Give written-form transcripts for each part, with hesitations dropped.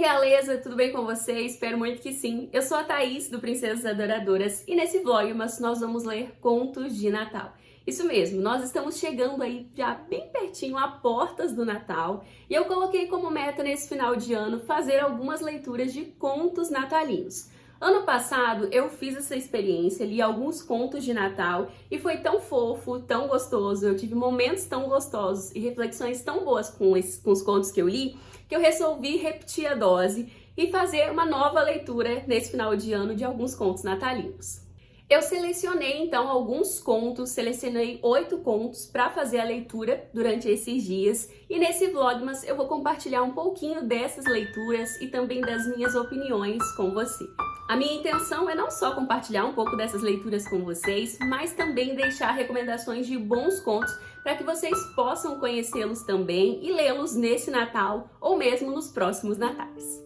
realeza, tudo bem com vocês? Espero muito que sim. Eu sou a Thaís, do Princesas Adoradoras, e nesse Vlogmas nós vamos ler contos de Natal. Isso mesmo, nós estamos chegando aí já bem pertinho a portas do Natal, e eu coloquei como meta nesse final de ano fazer algumas leituras de contos natalinos. Ano passado eu fiz essa experiência, li alguns contos de Natal e foi tão fofo, tão gostoso, eu tive momentos tão gostosos e reflexões tão boas com os contos que eu li, que eu resolvi repetir a dose e fazer uma nova leitura nesse final de ano de alguns contos natalinos. Eu selecionei então alguns contos, selecionei 8 contos para fazer a leitura durante esses dias e nesse Vlogmas eu vou compartilhar um pouquinho dessas leituras e também das minhas opiniões com você. A minha intenção é não só compartilhar um pouco dessas leituras com vocês, mas também deixar recomendações de bons contos para que vocês possam conhecê-los também e lê-los nesse Natal ou mesmo nos próximos natais.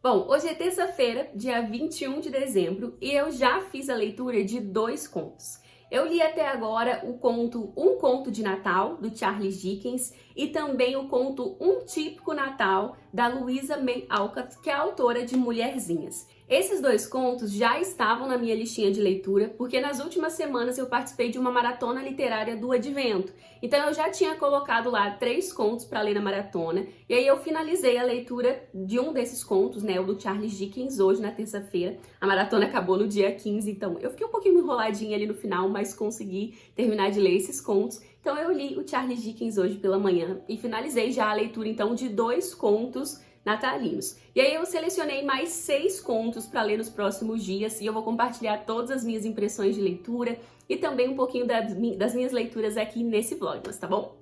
Bom, hoje é terça-feira, dia 21 de dezembro, e eu já fiz a leitura de 2 contos. Eu li até agora o conto Um Conto de Natal, do Charles Dickens, e também o conto Um Típico Natal, da Louisa May Alcott, que é a autora de Mulherzinhas. Esses 2 contos já estavam na minha listinha de leitura, porque nas últimas semanas eu participei de uma maratona literária do Advento. Então eu já tinha colocado lá 3 contos para ler na maratona, e aí eu finalizei a leitura de um desses contos, né, o do Charles Dickens, hoje na terça-feira. A maratona acabou no dia 15, então eu fiquei um pouquinho enroladinha ali no final, mas consegui terminar de ler esses contos. Então eu li o Charles Dickens hoje pela manhã e finalizei já a leitura então de 2 contos natalinos. E aí eu selecionei mais 6 contos para ler nos próximos dias e eu vou compartilhar todas as minhas impressões de leitura e também um pouquinho das minhas leituras aqui nesse Vlogmas, tá bom?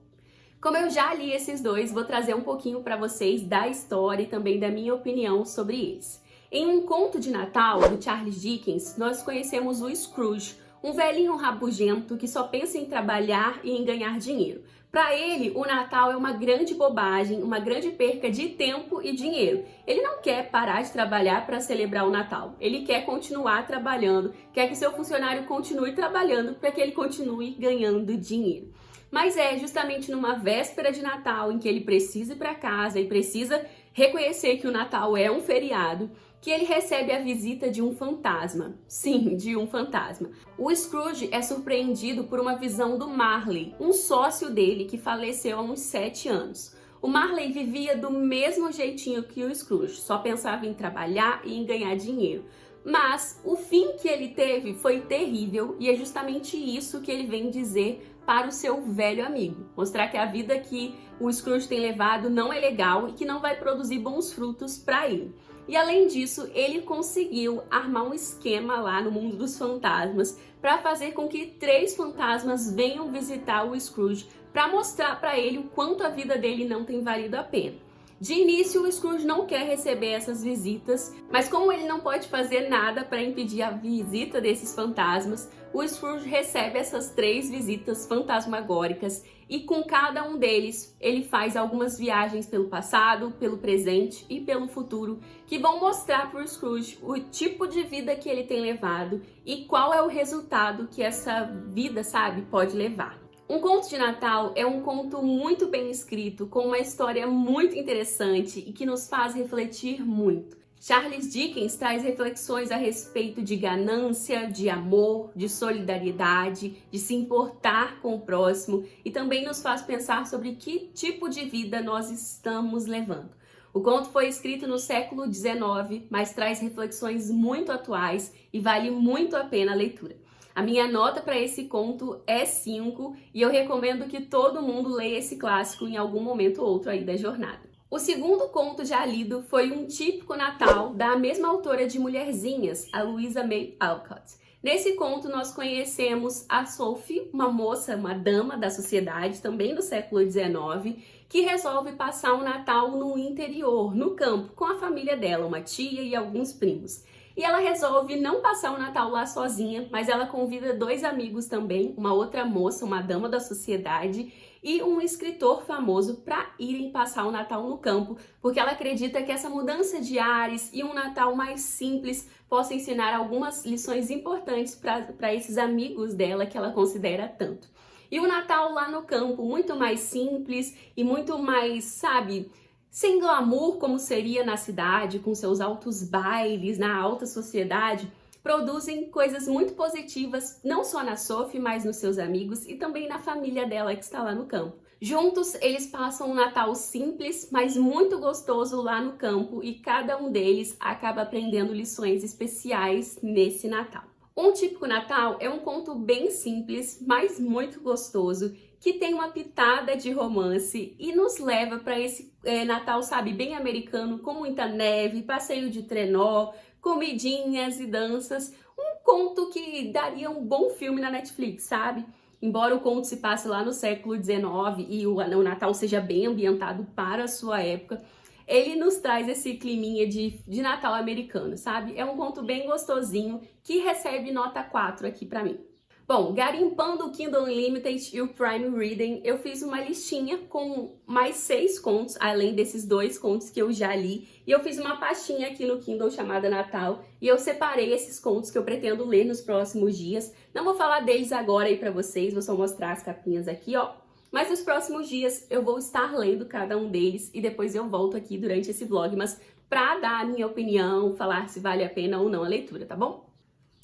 Como eu já li esses 2, vou trazer um pouquinho para vocês da história e também da minha opinião sobre eles. Em Um Conto de Natal, do Charles Dickens, nós conhecemos o Scrooge, um velhinho rabugento que só pensa em trabalhar e em ganhar dinheiro. Para ele, o Natal é uma grande bobagem, uma grande perca de tempo e dinheiro. Ele não quer parar de trabalhar para celebrar o Natal. Ele quer continuar trabalhando, quer que seu funcionário continue trabalhando para que ele continue ganhando dinheiro. Mas é justamente numa véspera de Natal, em que ele precisa ir para casa e precisa reconhecer que o Natal é um feriado, que ele recebe a visita de um fantasma. Sim, de um fantasma. O Scrooge é surpreendido por uma visão do Marley, um sócio dele que faleceu há uns 7 anos. O Marley vivia do mesmo jeitinho que o Scrooge, só pensava em trabalhar e em ganhar dinheiro. Mas o fim que ele teve foi terrível e é justamente isso que ele vem dizer para o seu velho amigo. Mostrar que a vida que o Scrooge tem levado não é legal e que não vai produzir bons frutos para ele. E além disso, ele conseguiu armar um esquema lá no mundo dos fantasmas para fazer com que 3 fantasmas venham visitar o Scrooge para mostrar para ele o quanto a vida dele não tem valido a pena. De início, o Scrooge não quer receber essas visitas, mas como ele não pode fazer nada para impedir a visita desses fantasmas, o Scrooge recebe essas 3 visitas fantasmagóricas e com cada um deles ele faz algumas viagens pelo passado, pelo presente e pelo futuro que vão mostrar para o Scrooge o tipo de vida que ele tem levado e qual é o resultado que essa vida, sabe, pode levar. Um Conto de Natal é um conto muito bem escrito, com uma história muito interessante e que nos faz refletir muito. Charles Dickens traz reflexões a respeito de ganância, de amor, de solidariedade, de se importar com o próximo e também nos faz pensar sobre que tipo de vida nós estamos levando. O conto foi escrito no século XIX, mas traz reflexões muito atuais e vale muito a pena a leitura. A minha nota para esse conto é 5 e eu recomendo que todo mundo leia esse clássico em algum momento ou outro aí da jornada. O segundo conto já lido foi Um Típico Natal, da mesma autora de Mulherzinhas, a Louisa May Alcott. Nesse conto nós conhecemos a Sophie, uma moça, uma dama da sociedade, também do século XIX, que resolve passar o Natal no interior, no campo, com a família dela, uma tia e alguns primos. E ela resolve não passar o Natal lá sozinha, mas ela convida dois amigos também, uma outra moça, uma dama da sociedade, e um escritor famoso para irem passar o Natal no campo, porque ela acredita que essa mudança de ares e um Natal mais simples possa ensinar algumas lições importantes para esses amigos dela que ela considera tanto. E o Natal lá no campo, muito mais simples e muito mais, sabe, sem glamour como seria na cidade, com seus altos bailes, na alta sociedade, produzem coisas muito positivas, não só na Sophie, mas nos seus amigos e também na família dela que está lá no campo. Juntos, eles passam um Natal simples, mas muito gostoso lá no campo e cada um deles acaba aprendendo lições especiais nesse Natal. Um Típico Natal é um conto bem simples, mas muito gostoso, que tem uma pitada de romance e nos leva para esse Natal, sabe, bem americano, com muita neve, passeio de trenó, comidinhas e danças. Um conto que daria um bom filme na Netflix, sabe? Embora o conto se passe lá no século XIX e o Natal seja bem ambientado para a sua época, ele nos traz esse climinha de Natal americano, sabe? É um conto bem gostosinho que recebe nota 4 aqui pra mim. Bom, garimpando o Kindle Unlimited e o Prime Reading, eu fiz uma listinha com mais 6 contos, além desses 2 contos que eu já li. E eu fiz uma pastinha aqui no Kindle chamada Natal e eu separei esses contos que eu pretendo ler nos próximos dias. Não vou falar deles agora aí pra vocês, vou só mostrar as capinhas aqui, ó. Mas nos próximos dias eu vou estar lendo cada um deles e depois eu volto aqui durante esse Vlogmas pra dar a minha opinião, falar se vale a pena ou não a leitura, tá bom?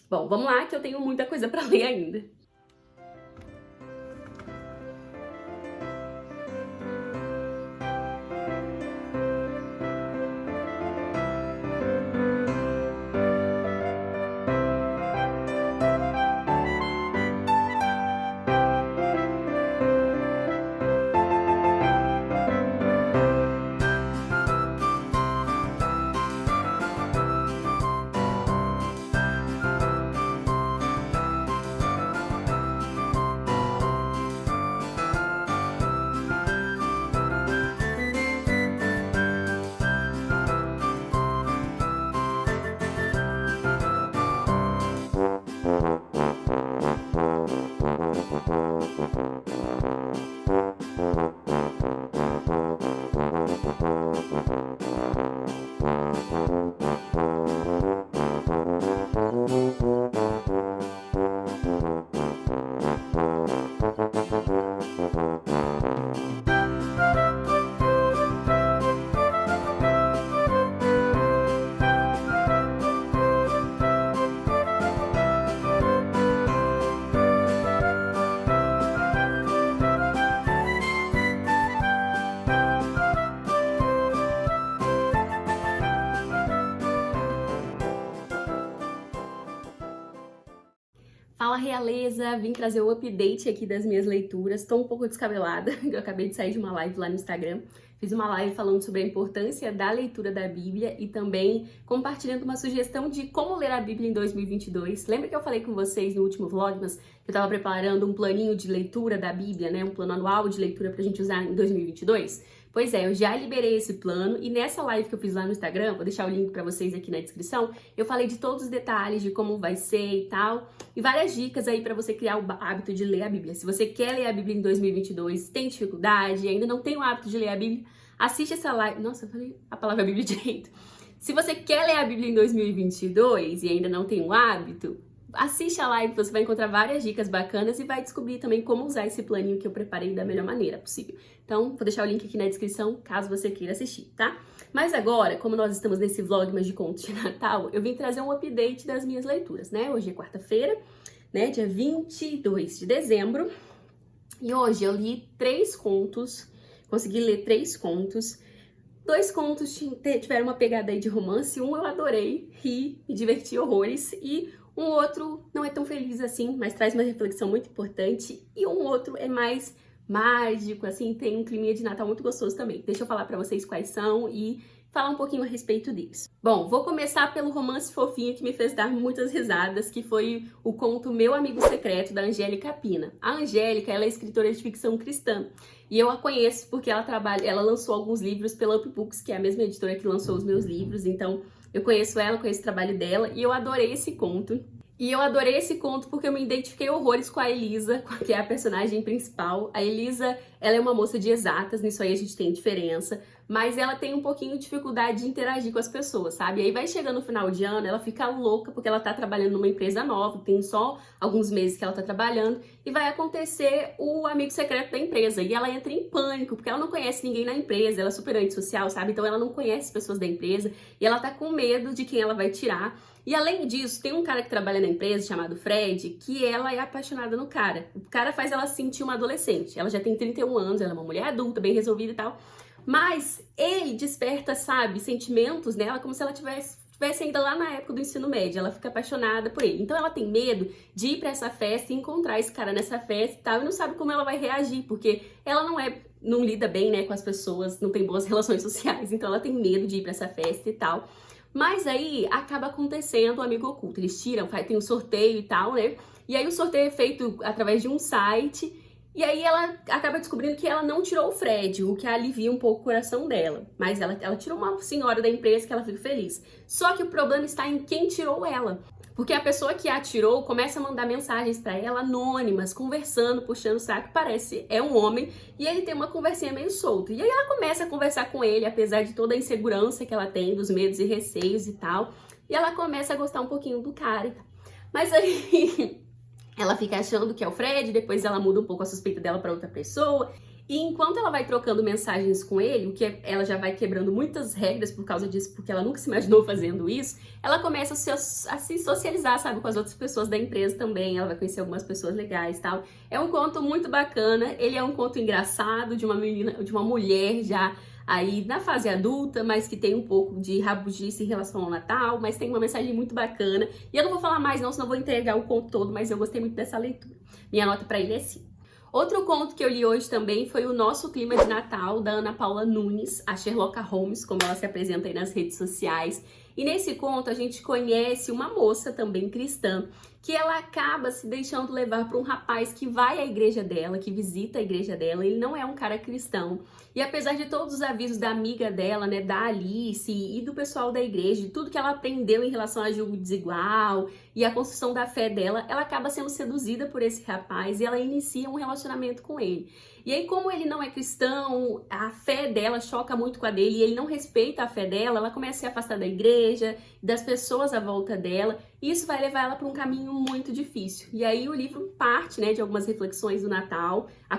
Bom, vamos lá que eu tenho muita coisa pra ler ainda. Fala realeza, vim trazer o update aqui das minhas leituras. Tô um pouco descabelada, eu acabei de sair de uma live lá no Instagram. Fiz uma live falando sobre a importância da leitura da Bíblia e também compartilhando uma sugestão de como ler a Bíblia em 2022. Lembra que eu falei com vocês no último Vlogmas que eu tava preparando um planinho de leitura da Bíblia, né? Um plano anual de leitura pra gente usar em 2022? Pois é, eu já liberei esse plano e nessa live que eu fiz lá no Instagram, vou deixar o link pra vocês aqui na descrição, eu falei de todos os detalhes, de como vai ser e tal, e várias dicas aí pra você criar o hábito de ler a Bíblia. Se você quer ler a Bíblia em 2022, tem dificuldade, ainda não tem o hábito de ler a Bíblia, assiste essa live. Nossa, eu falei a palavra Bíblia direito. Se você quer ler a Bíblia em 2022 e ainda não tem o hábito, assiste a live, você vai encontrar várias dicas bacanas e vai descobrir também como usar esse planinho que eu preparei da melhor maneira possível. Então, vou deixar o link aqui na descrição, caso você queira assistir, tá? Mas agora, como nós estamos nesse Vlogmas de contos de Natal, eu vim trazer um update das minhas leituras, né? Hoje é quarta-feira, né? Dia 22 de dezembro. E hoje eu li 3 contos, consegui ler 3 contos. 2 contos tiveram uma pegada aí de romance, um eu adorei, ri, me diverti horrores, e um outro não é tão feliz assim, mas traz uma reflexão muito importante, e um outro é mais mágico, assim, tem um clima de Natal muito gostoso também. Deixa eu falar pra vocês quais são e falar um pouquinho a respeito deles. Bom, vou começar pelo romance fofinho que me fez dar muitas risadas, que foi o conto Meu Amigo Secreto, da Angélica Pina. A Angélica, ela é escritora de ficção cristã, e eu a conheço porque ela lançou alguns livros pela Up Books, que é a mesma editora que lançou os meus livros, então eu conheço ela, conheço o trabalho dela, e eu adorei esse conto. E eu adorei esse conto porque eu me identifiquei horrores com a Elisa, que é a personagem principal. A Elisa, ela é uma moça de exatas, nisso aí a gente tem diferença, mas ela tem um pouquinho de dificuldade de interagir com as pessoas, sabe? E aí vai chegando no final de ano, ela fica louca porque ela tá trabalhando numa empresa nova, tem só alguns meses que ela tá trabalhando, e vai acontecer o amigo secreto da empresa. E ela entra em pânico, porque ela não conhece ninguém na empresa, ela é super antissocial, sabe? Então ela não conhece pessoas da empresa, e ela tá com medo de quem ela vai tirar. E além disso, tem um cara que trabalha na empresa chamado Fred, que ela é apaixonada no cara. O cara faz ela se sentir uma adolescente. Ela já tem 31 anos, ela é uma mulher adulta, bem resolvida e tal. Mas ele desperta, sabe, sentimentos nela como se ela tivesse ainda lá na época do ensino médio. Ela fica apaixonada por ele. Então ela tem medo de ir pra essa festa e encontrar esse cara nessa festa e tal. E não sabe como ela vai reagir, porque ela não lida bem, né, com as pessoas, não tem boas relações sociais. Então ela tem medo de ir pra essa festa e tal. Mas aí acaba acontecendo o amigo oculto. Eles tiram, tem um sorteio e tal, né? E aí o sorteio é feito através de um site. E aí ela acaba descobrindo que ela não tirou o Fred, o que alivia um pouco o coração dela. Mas ela tirou uma senhora da empresa que ela fica feliz. Só que o problema está em quem tirou ela. Porque a pessoa que a tirou começa a mandar mensagens pra ela anônimas, conversando, puxando o saco, parece é um homem, e ele tem uma conversinha meio solta. E aí ela começa a conversar com ele, apesar de toda a insegurança que ela tem, dos medos e receios e tal. E ela começa a gostar um pouquinho do cara e tal. Mas aí ela fica achando que é o Fred, depois ela muda um pouco a suspeita dela pra outra pessoa. E enquanto ela vai trocando mensagens com ele, ela já vai quebrando muitas regras por causa disso, porque ela nunca se imaginou fazendo isso, ela começa a se socializar, sabe, com as outras pessoas da empresa também, ela vai conhecer algumas pessoas legais e tal. É um conto muito bacana, ele é um conto engraçado de uma menina, de uma mulher já aí na fase adulta, mas que tem um pouco de rabugice em relação ao Natal, mas tem uma mensagem muito bacana. E eu não vou falar mais não, senão eu vou entregar o conto todo, mas eu gostei muito dessa leitura. Minha nota pra ele é 5. Outro conto que eu li hoje também foi O Nosso Clima de Natal, da Ana Paula Nunes, a Sherlock Holmes, como ela se apresenta aí nas redes sociais. E nesse conto a gente conhece uma moça também cristã, que ela acaba se deixando levar por um rapaz que vai à igreja dela, que visita a igreja dela. Ele não é um cara cristão. E apesar de todos os avisos da amiga dela, né, da Alice e do pessoal da igreja, de tudo que ela aprendeu em relação a julgo desigual e a construção da fé dela, ela acaba sendo seduzida por esse rapaz e ela inicia um relacionamento com ele. E aí, como ele não é cristão, a fé dela choca muito com a dele e ele não respeita a fé dela, ela começa a se afastar da igreja, das pessoas à volta dela, e isso vai levar ela para um caminho muito difícil. E aí o livro parte, né, de algumas reflexões do Natal, a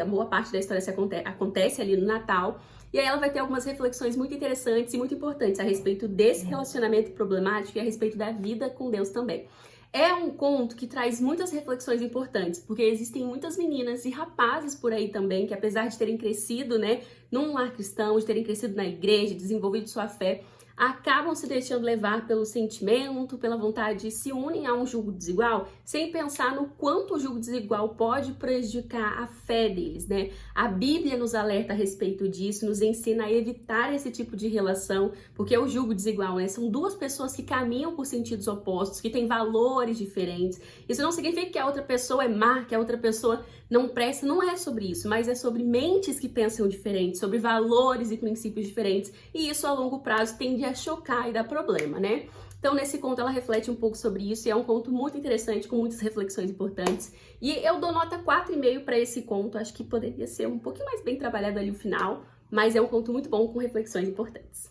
boa parte da história acontece ali no Natal, e aí ela vai ter algumas reflexões muito interessantes e muito importantes a respeito desse relacionamento problemático e a respeito da vida com Deus também. É um conto que traz muitas reflexões importantes, porque existem muitas meninas e rapazes por aí também que, apesar de terem crescido, né, num lar cristão, de terem crescido na igreja, desenvolvido sua fé, acabam se deixando levar pelo sentimento, pela vontade, e se unem a um julgo desigual, sem pensar no quanto o julgo desigual pode prejudicar a fé deles, né? A Bíblia nos alerta a respeito disso, nos ensina a evitar esse tipo de relação, porque o julgo desigual, né? São duas pessoas que caminham por sentidos opostos, que têm valores diferentes. Isso não significa que a outra pessoa é má, que a outra pessoa não presta, não é sobre isso, mas é sobre mentes que pensam diferente, sobre valores e princípios diferentes, e isso a longo prazo tende a chocar e dar problema, né? Então, nesse conto, ela reflete um pouco sobre isso, e é um conto muito interessante, com muitas reflexões importantes. E eu dou nota 4,5 para esse conto, acho que poderia ser um pouquinho mais bem trabalhado ali o final, mas é um conto muito bom, com reflexões importantes.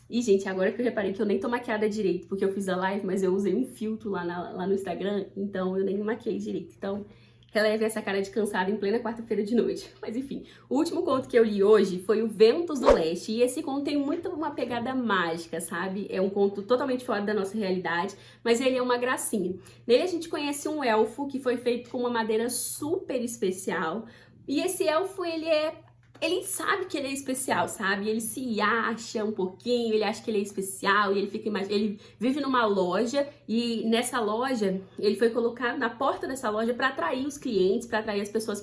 E, gente, agora que eu reparei que eu nem tô maquiada direito, porque eu fiz a live, mas eu usei um filtro lá no Instagram, então eu nem me maquiei direito. Então, releve essa cara de cansada em plena quarta-feira de noite. Mas enfim, o último conto que eu li hoje foi o Ventos do Leste. E esse conto tem muito uma pegada mágica, sabe? É um conto totalmente fora da nossa realidade, mas ele é uma gracinha. Nele a gente conhece um elfo que foi feito com uma madeira super especial. E esse elfo, ele é ele sabe que ele é especial, sabe? Ele se acha um pouquinho, ele acha que ele é especial e ele fica ele vive numa loja e nessa loja ele foi colocado na porta dessa loja para atrair os clientes, para atrair as pessoas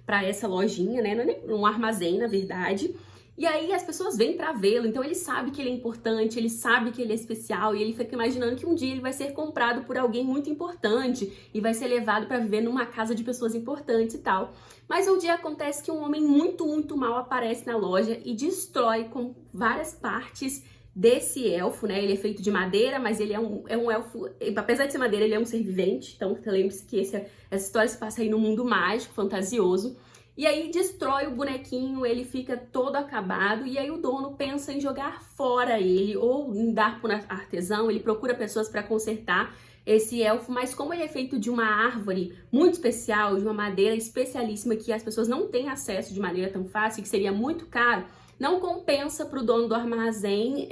para essa lojinha, né? Não é nem um armazém, na verdade. E aí as pessoas vêm para vê-lo, então ele sabe que ele é importante, ele sabe que ele é especial e ele fica imaginando que um dia ele vai ser comprado por alguém muito importante e vai ser levado para viver numa casa de pessoas importantes e tal. Mas um dia acontece que um homem muito mal aparece na loja e destrói com várias partes desse elfo, né? Ele é feito de madeira, mas ele é um elfo, apesar de ser madeira, ele é um ser vivente, então lembre-se que essa história se passa aí no mundo mágico, fantasioso. E aí destrói o bonequinho, ele fica todo acabado e aí o dono pensa em jogar fora ele ou em dar para um artesão, ele procura pessoas para consertar esse elfo, mas como ele é feito de uma árvore muito especial, de uma madeira especialíssima que as pessoas não têm acesso de maneira tão fácil, que seria muito caro, não compensa para o dono do armazém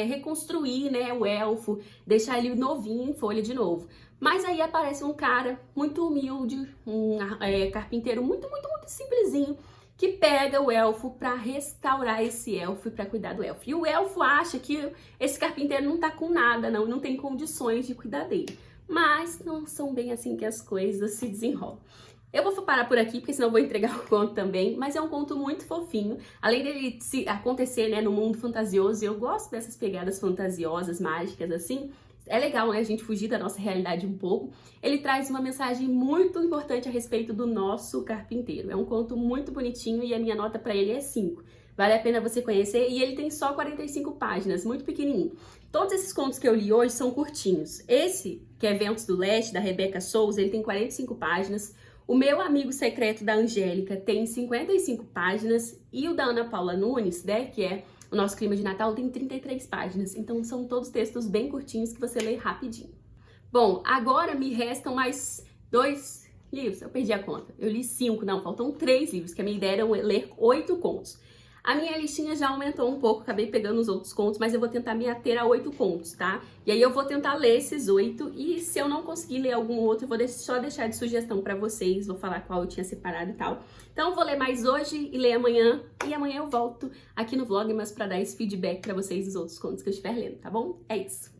reconstruir, né, o elfo, deixar ele novinho em folha de novo. Mas aí aparece um cara muito humilde, um carpinteiro muito simplesinho, que pega o elfo para restaurar esse elfo e para cuidar do elfo. E o elfo acha que esse carpinteiro não tá com nada, não tem condições de cuidar dele. Mas não são bem assim que as coisas se desenrolam. Eu vou parar por aqui, porque senão eu vou entregar o conto também, mas é um conto muito fofinho. Além dele acontecer, né, no mundo fantasioso, eu gosto dessas pegadas fantasiosas, mágicas, assim. É legal, né, a gente fugir da nossa realidade um pouco. Ele traz uma mensagem muito importante a respeito do nosso carpinteiro. É um conto muito bonitinho e a minha nota para ele é 5. Vale a pena você conhecer e ele tem só 45 páginas, muito pequenininho. Todos esses contos que eu li hoje são curtinhos. Esse, que é Ventos do Leste, da Rebeca Souza, ele tem 45 páginas. O Meu Amigo Secreto, da Angélica, tem 55 páginas. E o da Ana Paula Nunes, né, que é o nosso clima de Natal, tem 33 páginas. Então são todos textos bem curtinhos que você lê rapidinho. Bom, agora me restam mais 2 livros. Eu perdi a conta. Eu li 5, não, faltam 3 livros, que a minha ideia era ler 8 contos. A minha listinha já aumentou um pouco, acabei pegando os outros contos, mas eu vou tentar me ater a 8 contos, tá? E aí eu vou tentar ler esses 8 e se eu não conseguir ler algum outro, eu vou só deixar de sugestão pra vocês, vou falar qual eu tinha separado e tal. Então eu vou ler mais hoje e ler amanhã, e amanhã eu volto aqui no Vlogmas pra dar esse feedback pra vocês dos outros contos que eu estiver lendo, tá bom? É isso.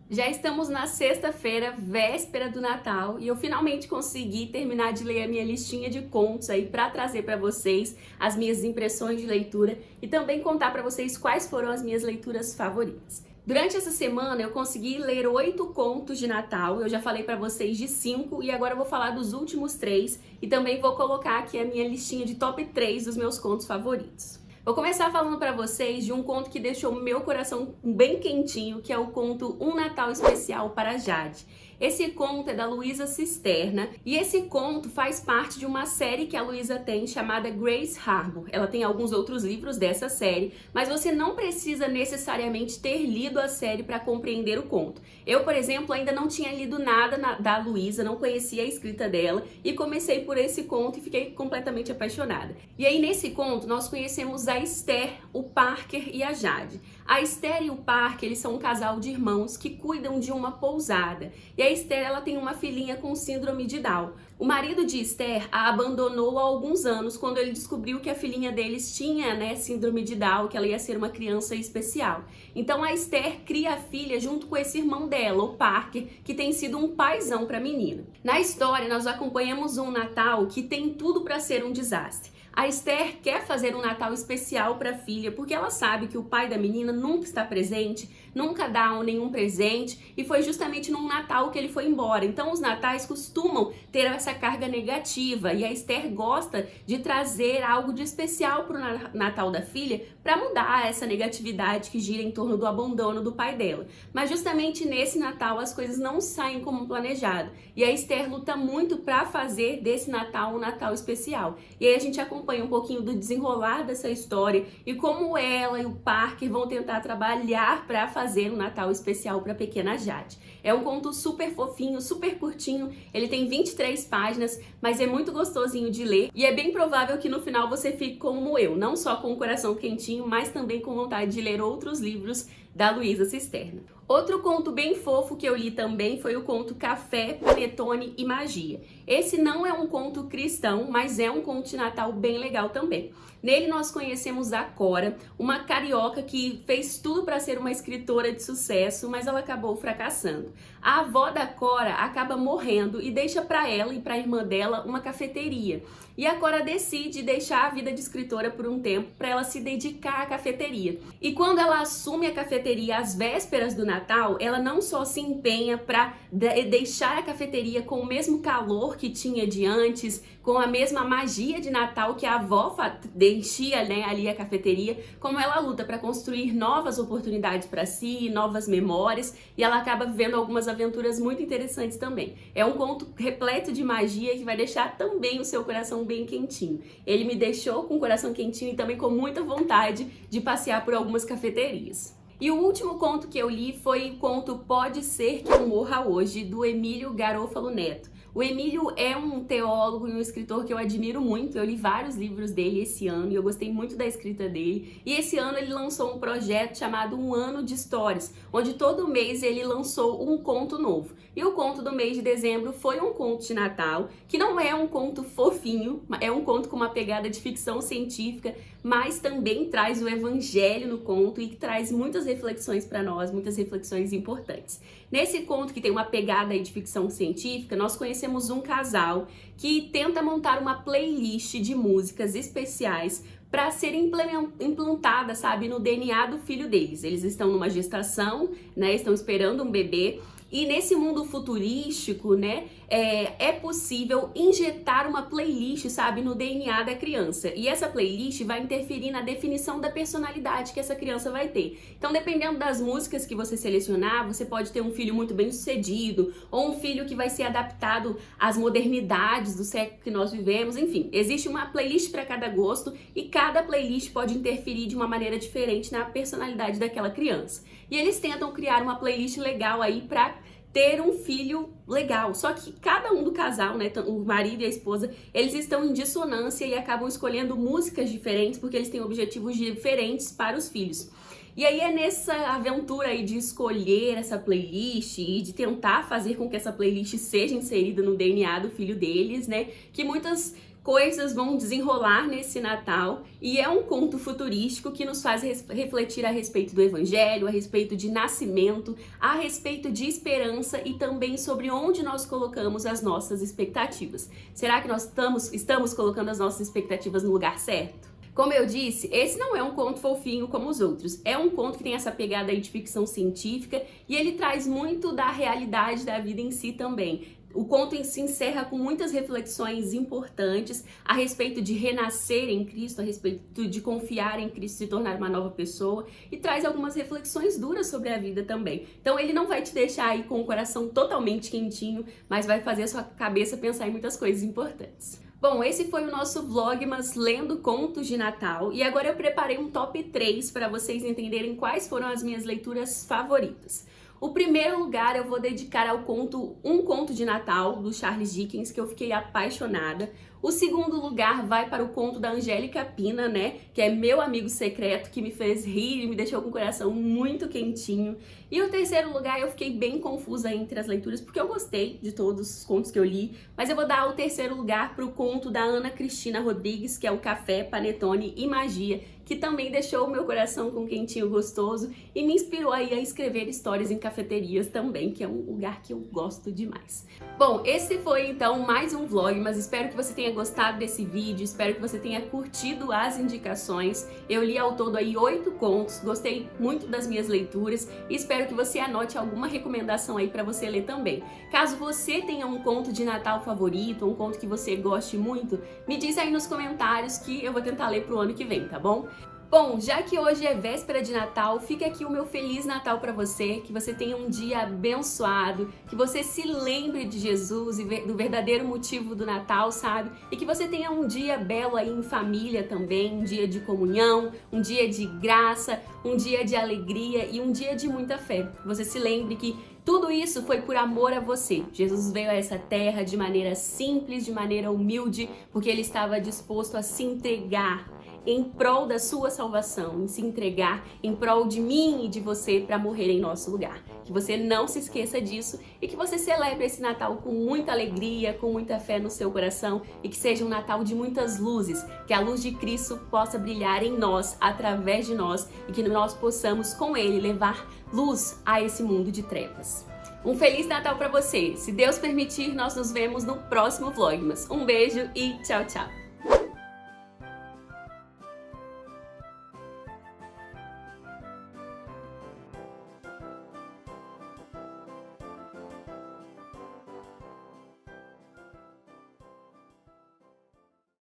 Já estamos na sexta-feira, véspera do Natal, e eu finalmente consegui terminar de ler a minha listinha de contos aí para trazer para vocês as minhas impressões de leitura e também contar para vocês quais foram as minhas leituras favoritas. Durante essa semana eu consegui ler 8 contos de Natal, eu já falei para vocês de 5 e agora eu vou falar dos últimos 3 e também vou colocar aqui a minha listinha de top 3 dos meus contos favoritos. Vou começar falando para vocês de um conto que deixou meu coração bem quentinho, que é o conto Um Natal Especial para Jade. Esse conto é da Luísa Cisterna e esse conto faz parte de uma série que a Luísa tem chamada Grace Harbor. Ela tem alguns outros livros dessa série, mas você não precisa necessariamente ter lido a série para compreender o conto. Eu, por exemplo, ainda não tinha lido nada da Luísa, não conhecia a escrita dela e comecei por esse conto e fiquei completamente apaixonada. E aí nesse conto nós conhecemos a Esther, o Parker e a Jade. A Esther e o Parker, eles são um casal de irmãos que cuidam de uma pousada. E a Esther, ela tem uma filhinha com síndrome de Down. O marido de Esther a abandonou há alguns anos quando ele descobriu que a filhinha deles tinha, né, síndrome de Down, que ela ia ser uma criança especial. Então a Esther cria a filha junto com esse irmão dela, o Parker, que tem sido um paizão para a menina. Na história, nós acompanhamos um Natal que tem tudo para ser um desastre. A Esther quer fazer um Natal especial para a filha porque ela sabe que o pai da menina nunca está presente, nunca dá nenhum presente, e foi justamente num Natal que ele foi embora. Então os natais costumam ter essa carga negativa, e a Esther gosta de trazer algo de especial para o Natal da filha, para mudar essa negatividade que gira em torno do abandono do pai dela. Mas justamente nesse Natal as coisas não saem como planejado, e a Esther luta muito para fazer desse Natal um Natal especial. E aí a gente acompanha um pouquinho do desenrolar dessa história e como ela e o Parker vão tentar trabalhar para fazer um Natal especial para a pequena Jade. É um conto super fofinho, super curtinho, ele tem 23 páginas, mas é muito gostosinho de ler e é bem provável que no final você fique como eu, não só com o coração quentinho, mas também com vontade de ler outros livros da Luísa Cisterna. Outro conto bem fofo que eu li também foi o conto Café, Panetone e Magia. Esse não é um conto cristão, mas é um conto de Natal bem legal também. Nele nós conhecemos a Cora, uma carioca que fez tudo para ser uma escritora de sucesso, mas ela acabou fracassando. A avó da Cora acaba morrendo e deixa para ela e para a irmã dela uma cafeteria. E a Cora decide deixar a vida de escritora por um tempo para ela se dedicar à cafeteria. E quando ela assume a cafeteria às vésperas do Natal, ela não só se empenha para deixar a cafeteria com o mesmo calor que tinha de antes, com a mesma magia de Natal que a avó enchia, né, ali a cafeteria, como ela luta para construir novas oportunidades para si, novas memórias, e ela acaba vivendo algumas aventuras muito interessantes também. É um conto repleto de magia que vai deixar também o seu coração bem quentinho. Ele me deixou com o coração quentinho e também com muita vontade de passear por algumas cafeterias. E o último conto que eu li foi o conto Pode Ser Que Eu Morra Hoje, do Emílio Garofalo Neto. O Emílio é um teólogo e um escritor que eu admiro muito, eu li vários livros dele esse ano e eu gostei muito da escrita dele. E esse ano ele lançou um projeto chamado Um Ano de Histórias, onde todo mês ele lançou um conto novo. E o conto do mês de dezembro foi um conto de Natal, que não é um conto fofinho, é um conto com uma pegada de ficção científica, mas também traz o evangelho no conto e que traz muitas reflexões para nós, muitas reflexões importantes. Nesse conto que tem uma pegada aí de ficção científica, nós conhecemos um casal que tenta montar uma playlist de músicas especiais para ser implantada, sabe, no DNA do filho deles. Eles estão numa gestação, né, estão esperando um bebê. E nesse mundo futurístico, né, é possível injetar uma playlist, sabe, no DNA da criança. E essa playlist vai interferir na definição da personalidade que essa criança vai ter. Então, dependendo das músicas que você selecionar, você pode ter um filho muito bem sucedido, ou um filho que vai ser adaptado às modernidades do século que nós vivemos. Enfim, existe uma playlist para cada gosto e cada playlist pode interferir de uma maneira diferente na personalidade daquela criança. E eles tentam criar uma playlist legal aí para ter um filho legal. Só que cada um do casal, né, o marido e a esposa, eles estão em dissonância e acabam escolhendo músicas diferentes porque eles têm objetivos diferentes para os filhos. E aí é nessa aventura aí de escolher essa playlist e de tentar fazer com que essa playlist seja inserida no DNA do filho deles, né, que muitas coisas vão desenrolar nesse Natal, e é um conto futurístico que nos faz refletir a respeito do evangelho, a respeito de nascimento, a respeito de esperança e também sobre onde nós colocamos as nossas expectativas. Será que nós estamos colocando as nossas expectativas no lugar certo? Como eu disse, esse não é um conto fofinho como os outros. É um conto que tem essa pegada aí de ficção científica e ele traz muito da realidade da vida em si também. O conto se encerra com muitas reflexões importantes a respeito de renascer em Cristo, a respeito de confiar em Cristo, se tornar uma nova pessoa, e traz algumas reflexões duras sobre a vida também. Então ele não vai te deixar aí com o coração totalmente quentinho, mas vai fazer a sua cabeça pensar em muitas coisas importantes. Bom, esse foi o nosso Vlogmas Lendo Contos de Natal, e agora eu preparei um top 3 para vocês entenderem quais foram as minhas leituras favoritas. O primeiro lugar eu vou dedicar ao conto Um Conto de Natal, do Charles Dickens, que eu fiquei apaixonada. O segundo lugar vai para o conto da Angélica Pina, né, que é meu amigo secreto, que me fez rir e me deixou com o coração muito quentinho. E o terceiro lugar eu fiquei bem confusa entre as leituras, porque eu gostei de todos os contos que eu li, mas eu vou dar o terceiro lugar para o conto da Ana Cristina Rodrigues, que é o Café, Panetone e Magia, que também deixou o meu coração com um quentinho gostoso e me inspirou aí a escrever histórias em cafeterias também, que é um lugar que eu gosto demais. Bom, esse foi então mais um vlog, mas espero que você tenha gostado desse vídeo, espero que você tenha curtido as indicações. Eu li ao todo aí 8 contos, gostei muito das minhas leituras e espero que você anote alguma recomendação aí para você ler também. Caso você tenha um conto de Natal favorito, um conto que você goste muito, me diz aí nos comentários que eu vou tentar ler pro ano que vem, tá bom? Bom, já que hoje é véspera de Natal, fica aqui o meu Feliz Natal para você, que você tenha um dia abençoado, que você se lembre de Jesus e do verdadeiro motivo do Natal, sabe? E que você tenha um dia belo aí em família também, um dia de comunhão, um dia de graça, um dia de alegria e um dia de muita fé. Você se lembre que tudo isso foi por amor a você. Jesus veio a essa terra de maneira simples, de maneira humilde, porque ele estava disposto a se entregar em prol da sua salvação, em se entregar em prol de mim e de você para morrer em nosso lugar. Que você não se esqueça disso e que você celebre esse Natal com muita alegria, com muita fé no seu coração e que seja um Natal de muitas luzes, que a luz de Cristo possa brilhar em nós, através de nós e que nós possamos com ele levar luz a esse mundo de trevas. Um Feliz Natal para você! Se Deus permitir, nós nos vemos no próximo Vlogmas. Um beijo e tchau, tchau!